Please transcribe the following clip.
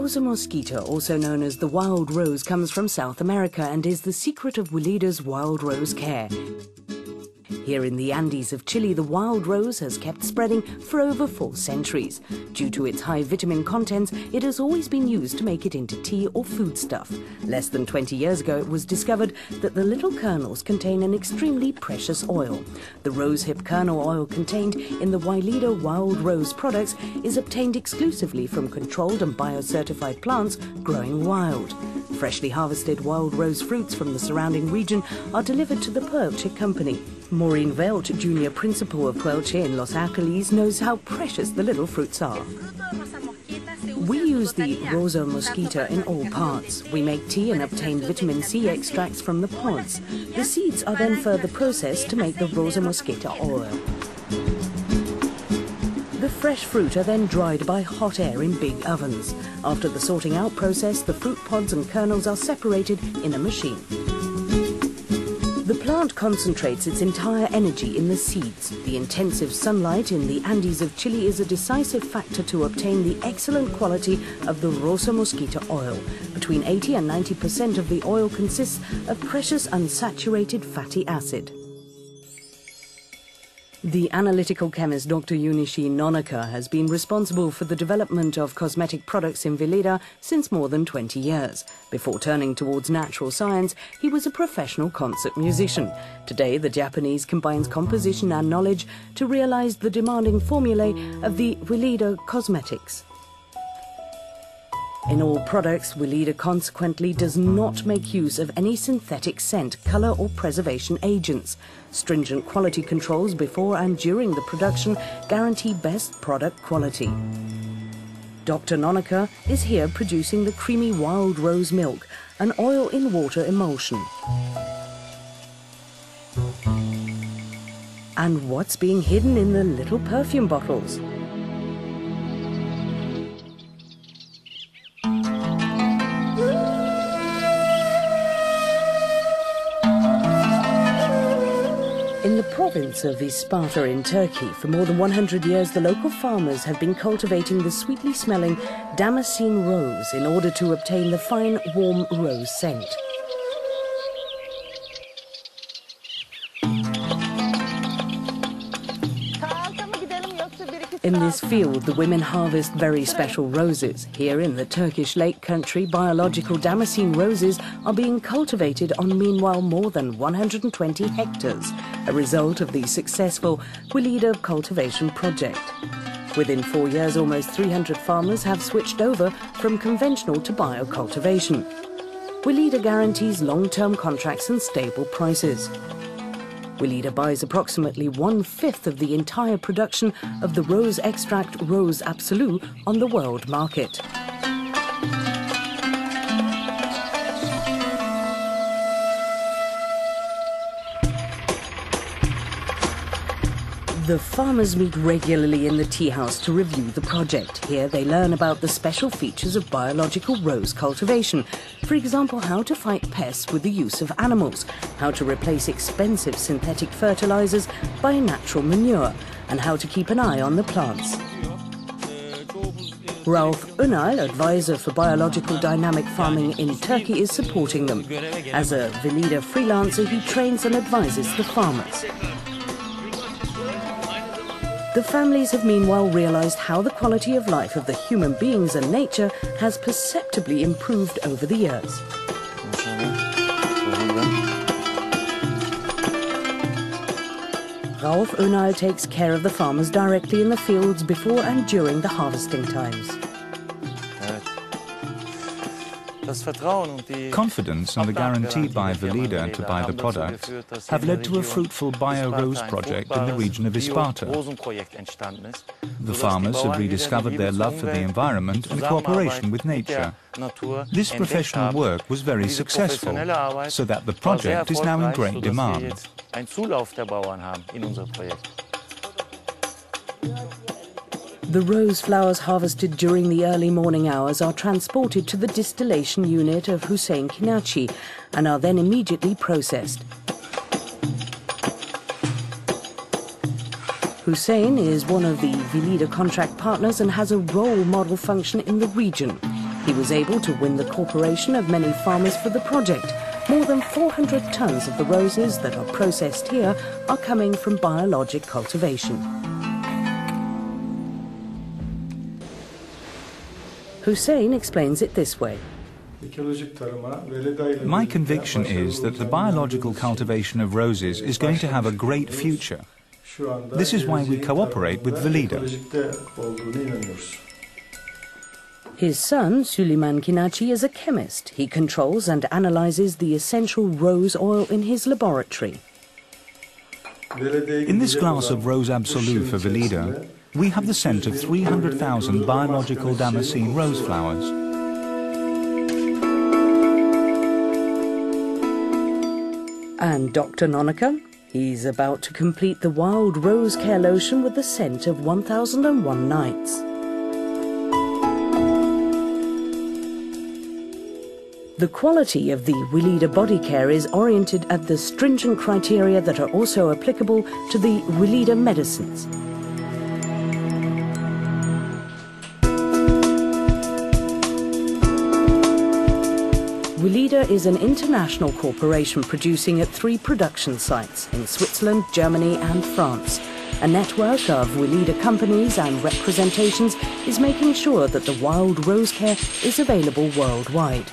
Rosa mosquita, also known as the wild rose, comes from South America and is the secret of Weleda's wild rose care. Here in the Andes of Chile, the wild rose has kept spreading for over 4 centuries. Due to its high vitamin contents, it has always been used to make it into tea or foodstuff. Less than 20 years ago, it was discovered that the little kernels contain an extremely precious oil. The rosehip kernel oil contained in the Weleda wild rose products is obtained exclusively from controlled and biocertified plants growing wild. Freshly harvested wild rose fruits from the surrounding region are delivered to the Puelche company. Maureen Velt, junior principal of Puelche in Los Angeles, knows how precious the little fruits are. We use the Rosa mosquita in all parts. We make tea and obtain vitamin C extracts from the pods. The seeds are then further processed to make the Rosa mosquita oil. The fresh fruit are then dried by hot air in big ovens. After the sorting out process, the fruit pods and kernels are separated in a machine. The plant concentrates its entire energy in the seeds. The intensive sunlight in the Andes of Chile is a decisive factor to obtain the excellent quality of the Rosa mosquita oil. Between 80 and 90% of the oil consists of precious unsaturated fatty acid. The analytical chemist Dr. Junichi Nonaka has been responsible for the development of cosmetic products in Weleda since more than 20 years. Before turning towards natural science, he was a professional concert musician. Today, the Japanese combines composition and knowledge to realize the demanding formulae of the Weleda cosmetics. In all products, Weleda consequently does not make use of any synthetic scent, colour or preservation agents. Stringent quality controls before and during the production guarantee best product quality. Dr. Nonaka is here producing the creamy wild rose milk, an oil in water emulsion. And what's being hidden in the little perfume bottles? In the province of Isparta in Turkey, for more than 100 years, the local farmers have been cultivating the sweetly smelling Damascene rose in order to obtain the fine, warm rose scent. In this field, the women harvest very special roses. Here in the Turkish Lake Country, biological Damascene roses are being cultivated on meanwhile more than 120 hectares, a result of the successful Weleda cultivation project. Within 4 years, almost 300 farmers have switched over from conventional to biocultivation. Weleda guarantees long-term contracts and stable prices. Weleda buys approximately 1/5 of the entire production of the rose extract Rose Absolu on the world market. The farmers meet regularly in the tea house to review the project. Here they learn about the special features of biological rose cultivation. For example, how to fight pests with the use of animals, how to replace expensive synthetic fertilizers by natural manure, and how to keep an eye on the plants. Ralph Unal, advisor for biological dynamic farming in Turkey, is supporting them. As a Weleda freelancer, he trains and advises the farmers. The families have meanwhile realized how the quality of life of the human beings and nature has perceptibly improved over the years. Ralph Unal takes care of the farmers directly in the fields before and during the harvesting times. Confidence and the guarantee by Weleda to buy the product have led to a fruitful bio-rose project in the region of Isparta. The farmers have rediscovered their love for the environment and cooperation with nature. This professional work was very successful, so that the project is now in great demand. The rose flowers harvested during the early morning hours are transported to the distillation unit of Hussein Kinachi and are then immediately processed. Hussein is one of the Weleda contract partners and has a role model function in the region. He was able to win the cooperation of many farmers for the project. More than 400 tons of the roses that are processed here are coming from biologic cultivation. Hussein explains it this way. My conviction is that the biological cultivation of roses is going to have a great future. This is why we cooperate with Weleda. His son, Süleyman Kinachi, is a chemist. He controls and analyzes the essential rose oil in his laboratory. In this glass of Rose Absolue for Weleda, we have the scent of 300,000 biological Damascene rose flowers. And Dr. Nonaka? He's about to complete the wild rose care lotion with the scent of 1001 Nights. The quality of the Weleda body care is oriented at the stringent criteria that are also applicable to the Weleda medicines. Weleda is an international corporation producing at 3 production sites in Switzerland, Germany and France. A network of Weleda companies and representations is making sure that the wild rose care is available worldwide.